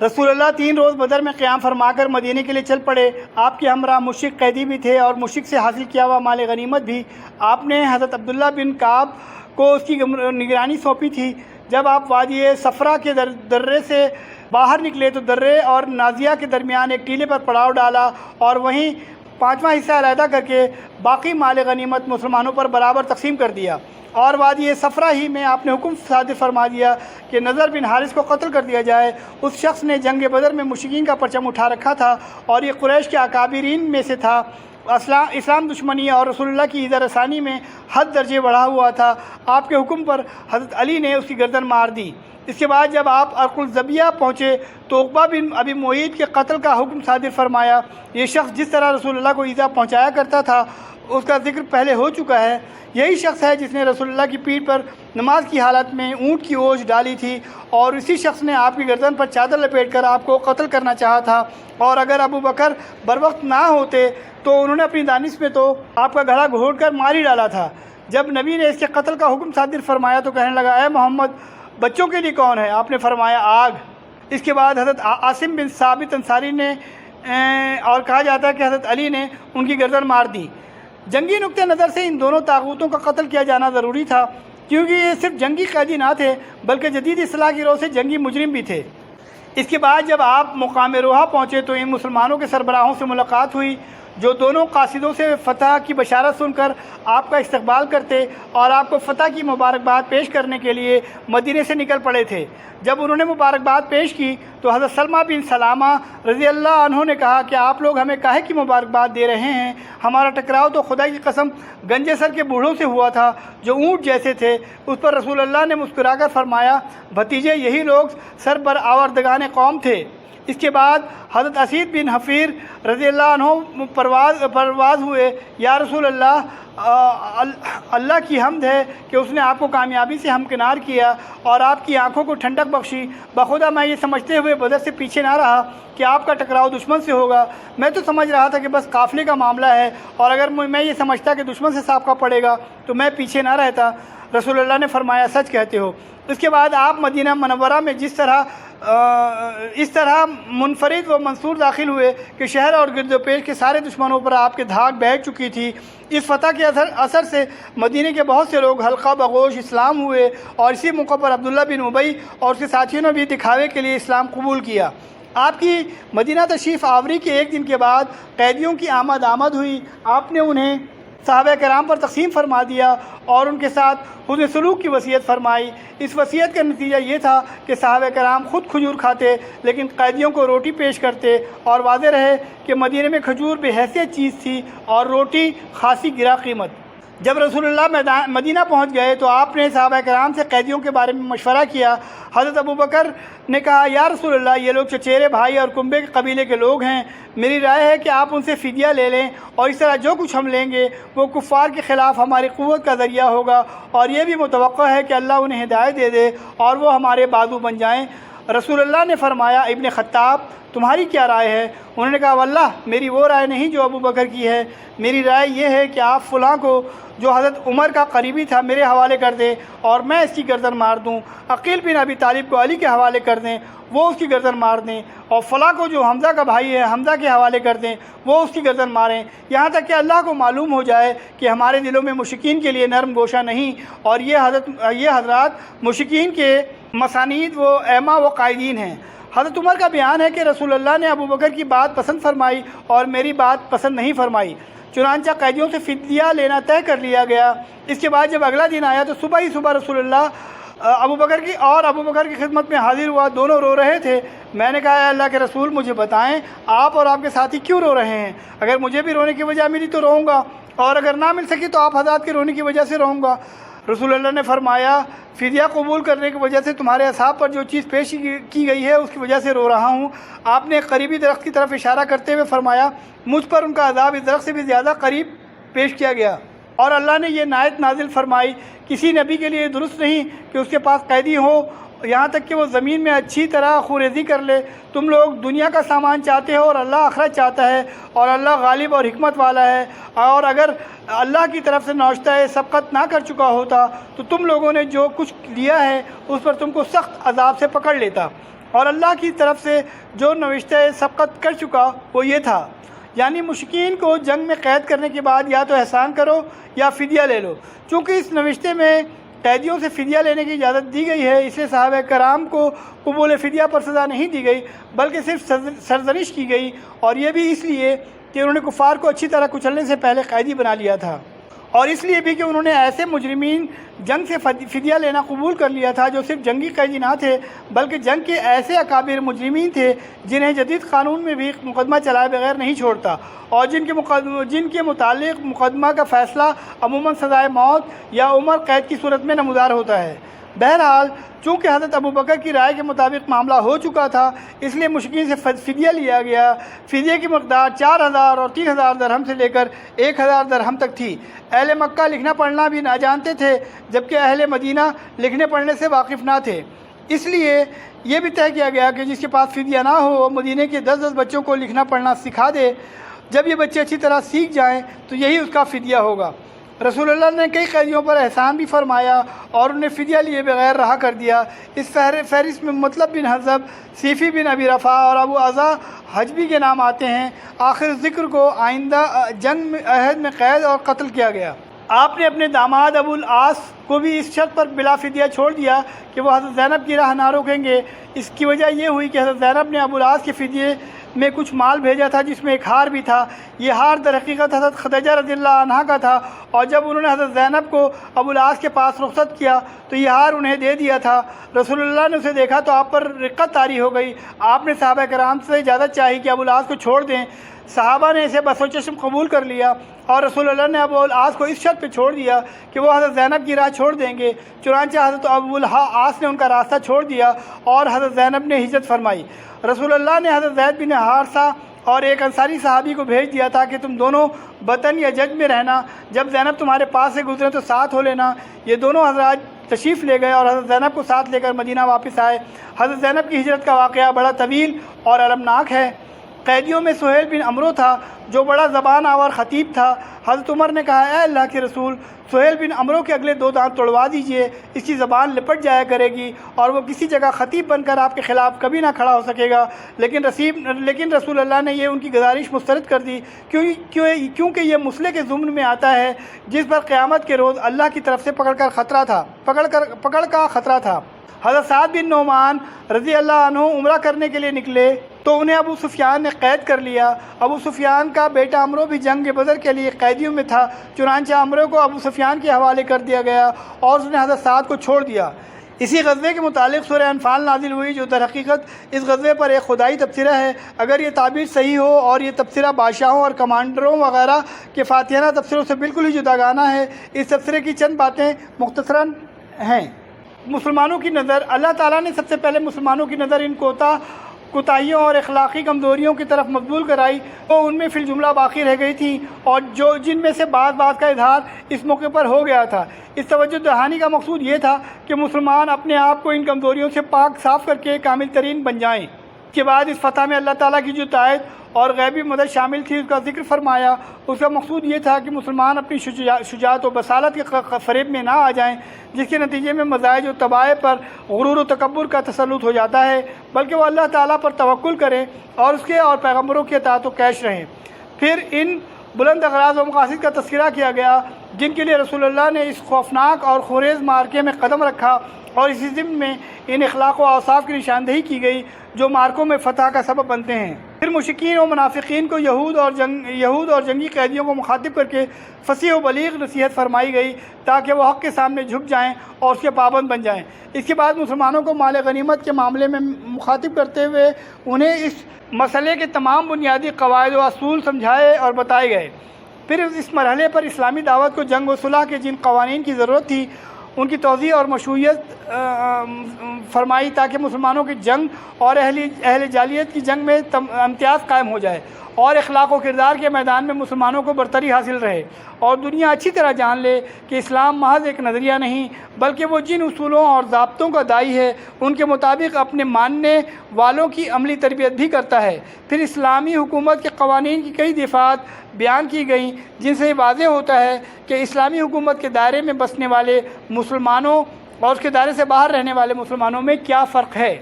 رسول اللہ 3 روز بدر میں قیام فرما کر مدینے کے لیے چل پڑے۔ آپ کے ہمراہ مشرک قیدی بھی تھے اور مشرک سے حاصل کیا ہوا مال غنیمت بھی۔ آپ نے حضرت عبداللہ بن کعب کو اس کی نگرانی سونپی تھی۔ جب آپ وادی صفرا کے درے سے باہر نکلے تو درے اور نازیہ کے درمیان ایک ٹیلے پر پڑاؤ ڈالا اور وہیں 5واں حصہ علیحدہ کر کے باقی مال غنیمت مسلمانوں پر برابر تقسیم کر دیا۔ اور وادی صفرا ہی میں آپ نے حکم صادر فرما دیا کہ نضر بن حارث کو قتل کر دیا جائے۔ اس شخص نے جنگ بدر میں مشرکین کا پرچم اٹھا رکھا تھا اور یہ قریش کے اکابرین میں سے تھا۔ اسلام دشمنی اور رسول اللہ کی ایذا رسانی میں حد درجے بڑھا ہوا تھا۔ آپ کے حکم پر حضرت علی نے اس کی گردن مار دی۔ اس کے بعد جب آپ ارق الزبیہ پہنچے تو عقبہ بن ابی معیط کے قتل کا حکم صادر فرمایا۔ یہ شخص جس طرح رسول اللہ کو ایذا پہنچایا کرتا تھا اس کا ذکر پہلے ہو چکا ہے۔ یہی شخص ہے جس نے رسول اللہ کی پیٹھ پر نماز کی حالت میں اونٹ کی اوجھ ڈالی تھی اور اسی شخص نے آپ کی گردن پر چادر لپیٹ کر آپ کو قتل کرنا چاہا تھا، اور اگر ابو بکر بروقت نہ ہوتے تو انہوں نے اپنی دانش میں تو آپ کا گلا گھونٹ کر مار ہی ڈالا تھا۔ جب نبی نے اس کے قتل کا حکم صادر فرمایا تو کہنے لگا، اے محمد، بچوں کے لیے کون ہے؟ آپ نے فرمایا، آگ۔ اس کے بعد حضرت عاصم بن ثابت انصاری نے اور کہا جاتا ہے کہ حضرت علی نے ان کی گردن مار دی۔ جنگی نقطہ نظر سے ان دونوں طاغوتوں کا قتل کیا جانا ضروری تھا، کیونکہ یہ صرف جنگی قیدی نہ تھے بلکہ جدید اصلاح کی روح سے جنگی مجرم بھی تھے۔ اس کے بعد جب آپ مقام روحا پہنچے تو ان مسلمانوں کے سربراہوں سے ملاقات ہوئی جو دونوں قاصدوں سے فتح کی بشارت سن کر آپ کا استقبال کرتے اور آپ کو فتح کی مبارکباد پیش کرنے کے لیے مدینے سے نکل پڑے تھے۔ جب انہوں نے مبارکباد پیش کی تو حضرت سلمہ بن سلامہ رضی اللہ عنہ نے کہا کہ آپ لوگ ہمیں کاہے کی مبارکباد دے رہے ہیں؟ ہمارا ٹکراؤ تو خدا کی قسم گنجے سر کے بوڑھوں سے ہوا تھا جو اونٹ جیسے تھے۔ اس پر رسول اللہ نے مسکرا کر فرمایا، بھتیجے، یہی لوگ سر بر آوردگان قوم تھے۔ اس کے بعد حضرت اسید بن حفیر رضی اللہ عنہ پرواز ہوئے، یا رسول اللہ، اللہ کی حمد ہے کہ اس نے آپ کو کامیابی سے ہمکنار کیا اور آپ کی آنکھوں کو ٹھنڈک بخشی۔ بخدا میں یہ سمجھتے ہوئے بدر سے پیچھے نہ رہا کہ آپ کا ٹکراؤ دشمن سے ہوگا۔ میں تو سمجھ رہا تھا کہ بس قافلے کا معاملہ ہے، اور اگر میں یہ سمجھتا کہ دشمن سے سابقہ پڑے گا تو میں پیچھے نہ رہتا۔ رسول اللہ نے فرمایا، سچ کہتے ہو۔ اس کے بعد آپ مدینہ منورہ میں اس طرح منفرد و منصور داخل ہوئے کہ شہر اور گرد و پیش کے سارے دشمنوں پر آپ کے دھاک بیٹھ چکی تھی۔ اس فتح کے اثر سے مدینے کے بہت سے لوگ حلقہ بغوش اسلام ہوئے، اور اسی موقع پر عبداللہ بن ابی اور اس کے ساتھیوں نے بھی دکھاوے کے لیے اسلام قبول کیا۔ آپ کی مدینہ تشریف آوری کے 1 دن کے بعد قیدیوں کی آمد ہوئی۔ آپ نے انہیں صحابہ کرام پر تقسیم فرما دیا اور ان کے ساتھ حسن سلوک کی وصیت فرمائی۔ اس وصیت کا نتیجہ یہ تھا کہ صحابہ کرام خود کھجور کھاتے لیکن قیدیوں کو روٹی پیش کرتے، اور واضح رہے کہ مدینے میں کھجور بے حیثیت چیز تھی اور روٹی خاصی گرا قیمت۔ جب رسول اللہ مدینہ پہنچ گئے تو آپ نے صحابہ کرام سے قیدیوں کے بارے میں مشورہ کیا۔ حضرت ابو بکر نے کہا، یا رسول اللہ، یہ لوگ چچیرے بھائی اور کنبے کے قبیلے کے لوگ ہیں۔ میری رائے ہے کہ آپ ان سے فدیہ لے لیں، اور اس طرح جو کچھ ہم لیں گے وہ کفار کے خلاف ہماری قوت کا ذریعہ ہوگا، اور یہ بھی متوقع ہے کہ اللہ انہیں ہدایت دے دے اور وہ ہمارے بازو بن جائیں۔ رسول اللہ نے فرمایا، ابن خطاب، تمہاری کیا رائے ہے؟ انہوں نے کہا، واللہ میری وہ رائے نہیں جو ابو بکر کی ہے۔ میری رائے یہ ہے کہ آپ فلاں کو جو حضرت عمر کا قریبی تھا میرے حوالے کر دیں اور میں اس کی گردن مار دوں۔ عقیل بن ابی طالب کو علی کے حوالے کر دیں، وہ اس کی گردن مار دیں، اور فلاں کو جو حمزہ کا بھائی ہے حمزہ کے حوالے کر دیں، وہ اس کی گردن ماریں، یہاں تک کہ اللہ کو معلوم ہو جائے کہ ہمارے دلوں میں مشرکین کے لیے نرم گوشہ نہیں، اور یہ حضرات مشرکین کے مسانید و ائمہ و قائدین ہیں۔ حضرت عمر کا بیان ہے کہ رسول اللہ نے ابو بکر کی بات پسند فرمائی اور میری بات پسند نہیں فرمائی، چنانچہ قیدیوں سے فدیہ لینا طے کر لیا گیا۔ اس کے بعد جب اگلا دن آیا تو صبح رسول اللہ ابو بکر کی خدمت میں حاضر ہوا۔ دونوں رو رہے تھے۔ میں نے کہا، اے اللہ کے رسول، مجھے بتائیں آپ اور آپ کے ساتھی کیوں رو رہے ہیں؟ اگر مجھے بھی رونے کی وجہ ملی تو روؤں گا، اور اگر نہ مل سکی تو آپ حضرات کے رونے کی وجہ سے روؤں گا۔ رسول اللہ نے فرمایا، فدیہ قبول کرنے کی وجہ سے تمہارے اصحاب پر جو چیز پیش کی گئی ہے اس کی وجہ سے رو رہا ہوں۔ آپ نے قریبی درخت کی طرف اشارہ کرتے ہوئے فرمایا، مجھ پر ان کا عذاب اس درخت سے بھی زیادہ قریب پیش کیا گیا، اور اللہ نے یہ آیت نازل فرمائی، کسی نبی کے لیے درست نہیں کہ اس کے پاس قیدی ہو یہاں تک کہ وہ زمین میں اچھی طرح خوریزی کر لے۔ تم لوگ دنیا کا سامان چاہتے ہو اور اللہ آخرت چاہتا ہے، اور اللہ غالب اور حکمت والا ہے، اور اگر اللہ کی طرف سے نوشتہ سبقت نہ کر چکا ہوتا تو تم لوگوں نے جو کچھ لیا ہے اس پر تم کو سخت عذاب سے پکڑ لیتا۔ اور اللہ کی طرف سے جو نوشتہ سبقت کر چکا وہ یہ تھا، یعنی مشرکین کو جنگ میں قید کرنے کے بعد یا تو احسان کرو یا فدیہ لے لو۔ چونکہ اس نوشتے میں قیدیوں سے فدیہ لینے کی اجازت دی گئی ہے، اس لیے صحابہ کرام کو قبول فدیہ پر سزا نہیں دی گئی بلکہ صرف سرزنش کی گئی، اور یہ بھی اس لیے کہ انہوں نے کفار کو اچھی طرح کچلنے سے پہلے قیدی بنا لیا تھا، اور اس لیے بھی کہ انہوں نے ایسے مجرمین جنگ سے فدیہ لینا قبول کر لیا تھا جو صرف جنگی قیدی نہ تھے بلکہ جنگ کے ایسے اکابر مجرمین تھے جنہیں جدید قانون میں بھی مقدمہ چلائے بغیر نہیں چھوڑتا، اور جن کے متعلق مقدمہ کا فیصلہ عموماً سزائے موت یا عمر قید کی صورت میں نمودار ہوتا ہے۔ بہرحال چونکہ حضرت ابو بکر کی رائے کے مطابق معاملہ ہو چکا تھا، اس لیے مشرکین سے فدیہ لیا گیا۔ فدیے کی مقدار 4000 اور 3000 درہم سے لے کر 1000 درہم تک تھی۔ اہل مکہ لکھنا پڑھنا بھی نہ جانتے تھے جبکہ اہل مدینہ لکھنے پڑھنے سے واقف نہ تھے، اس لیے یہ بھی طے کیا گیا کہ جس کے پاس فدیہ نہ ہو وہ مدینے کے 10 بچوں کو لکھنا پڑھنا سکھا دے۔ جب یہ بچے اچھی طرح سیکھ جائیں تو یہی اس کا فدیہ ہوگا۔ رسول اللہ نے کئی قیدیوں پر احسان بھی فرمایا اور انہیں فدیہ لیے بغیر رہا کر دیا۔ اس فہرست میں مطلب بن حضب، سیفی بن ابی رفا اور ابو عزا حجبی کے نام آتے ہیں۔ آخر ذکر کو آئندہ جنگ عہد میں قید اور قتل کیا گیا۔ آپ نے اپنے داماد ابو العاص کو بھی اس شرط پر بلا فدیہ چھوڑ دیا کہ وہ حضرت زینب کی راہ نہ روکیں گے۔ اس کی وجہ یہ ہوئی کہ حضرت زینب نے ابو العاص کے فدیے میں کچھ مال بھیجا تھا جس میں ایک ہار بھی تھا۔ یہ ہار در حقیقت حضرت خدیجہ رضی اللہ عنہا کا تھا، اور جب انہوں نے حضرت زینب کو ابو العاص کے پاس رخصت کیا تو یہ ہار انہیں دے دیا تھا۔ رسول اللہ نے اسے دیکھا تو آپ پر رقت طاری ہو گئی۔ آپ نے صحابہ کرام سے اجازت چاہی کہ ابو العاص کو چھوڑ دیں۔ صحابہ نے اسے بس و چشم قبول کر لیا، اور رسول اللہ نے ابو العاص کو اس شرط پہ چھوڑ دیا کہ وہ حضرت زینب کی راہ چھوڑ دیں گے۔ چنانچہ حضرت ابو العاص نے ان کا راستہ چھوڑ دیا اور حضرت زینب نے ہجرت فرمائی۔ رسول اللہ نے حضرت زید بن حارثہ اور ایک انصاری صحابی کو بھیج دیا تھا کہ تم دونوں بطن یا جج میں رہنا، جب زینب تمہارے پاس سے گزرے تو ساتھ ہو لینا۔ یہ دونوں حضرات تشریف لے گئے اور حضرت زینب کو ساتھ لے کر مدینہ واپس آئے۔ حضرت زینب کی ہجرت کا واقعہ بڑا طویل اور المناک ہے۔ قیدیوں میں سہیل بن عمرو تھا جو بڑا زبان آور خطیب تھا۔ حضرت عمر نے کہا، اے اللہ کے رسول، سہیل بن عمرو کے اگلے 2 دانت توڑوا دیجئے، اس کی زبان لپٹ جایا کرے گی اور وہ کسی جگہ خطیب بن کر آپ کے خلاف کبھی نہ کھڑا ہو سکے گا۔ لیکن رسول اللہ نے یہ ان کی گزارش مسترد کر دی کیونکہ یہ مسئلے کے ضمن میں آتا ہے جس پر قیامت کے روز اللہ کی طرف سے پکڑ کا خطرہ تھا۔ حضرت سعد بن نعمان رضی اللہ عنہ عمرہ کرنے کے لیے نکلے تو انہیں ابو سفیان نے قید کر لیا۔ ابو سفیان کا بیٹا عمرو بھی جنگ بدر کے لیے قیدیوں میں تھا، چنانچہ عمرو کو ابو سفیان کے حوالے کر دیا گیا اور اس نے حضرت سعد کو چھوڑ دیا۔ اسی غزوے کے متعلق سورہ انفال نازل ہوئی جو در حقیقت اس غزوے پر ایک خدائی تبصرہ ہے۔ اگر یہ تعبیر صحیح ہو اور یہ تبصرہ بادشاہوں اور کمانڈروں وغیرہ کے فاتحانہ تبصروں سے بالکل ہی جداگانہ ہے۔ اس تبصرے کی چند باتیں مختصراً ہیں۔ مسلمانوں کی نظر، اللہ تعالیٰ نے سب سے پہلے مسلمانوں کی نظر ان کوتاہیوں اور اخلاقی کمزوریوں کی طرف مبذول کرائی، وہ ان میں فی الجملہ باقی رہ گئی تھیں اور جن میں سے بعض کا اظہار اس موقع پر ہو گیا تھا۔ اس توجہ دہانی کا مقصود یہ تھا کہ مسلمان اپنے آپ کو ان کمزوریوں سے پاک صاف کر کے کامل ترین بن جائیں۔ اس کے بعد اس فتح میں اللہ تعالیٰ کی جو تائید اور غیبی مدد شامل تھی اس کا ذکر فرمایا۔ اس کا مقصود یہ تھا کہ مسلمان اپنی شجاعت و بصالت کے فریب میں نہ آ جائیں جس کے نتیجے میں مزاج و طبائع پر غرور و تکبر کا تسلط ہو جاتا ہے، بلکہ وہ اللہ تعالیٰ پر توکل کریں اور اس کے اور پیغمبروں کے اطاعت و کیش رہیں۔ پھر ان بلند اغراض و مقاصد کا تذکرہ کیا گیا جن کے لیے رسول اللہ نے اس خوفناک اور خونریز معرکے میں قدم رکھا، اور اسی ضمن میں ان اخلاق و اوصاف کی نشاندہی کی گئی جو معرکوں میں فتح کا سبب بنتے ہیں۔ پھر مشرکین و منافقین کو یہود اور جنگی قیدیوں کو مخاطب کر کے فصیح و بلیغ نصیحت فرمائی گئی تاکہ وہ حق کے سامنے جھک جائیں اور اس کے پابند بن جائیں۔ اس کے بعد مسلمانوں کو مال غنیمت کے معاملے میں مخاطب کرتے ہوئے انہیں اس مسئلے کے تمام بنیادی قواعد و اصول سمجھائے اور بتائے گئے۔ پھر اس مرحلے پر اسلامی دعوت کو جنگ و صلح کے جن قوانین کی ضرورت تھی ان کی توضیح اور مشروعیت فرمائی تاکہ مسلمانوں کی جنگ اور اہل جاہلیت کی جنگ میں امتیاز قائم ہو جائے اور اخلاق و کردار کے میدان میں مسلمانوں کو برتری حاصل رہے اور دنیا اچھی طرح جان لے کہ اسلام محض ایک نظریہ نہیں بلکہ وہ جن اصولوں اور ضابطوں کا داعی ہے ان کے مطابق اپنے ماننے والوں کی عملی تربیت بھی کرتا ہے۔ پھر اسلامی حکومت کے قوانین کی کئی دفعات بیان کی گئیں جن سے واضح ہوتا ہے کہ اسلامی حکومت کے دائرے میں بسنے والے مسلمانوں اور اس کے دائرے سے باہر رہنے والے مسلمانوں میں کیا فرق ہے۔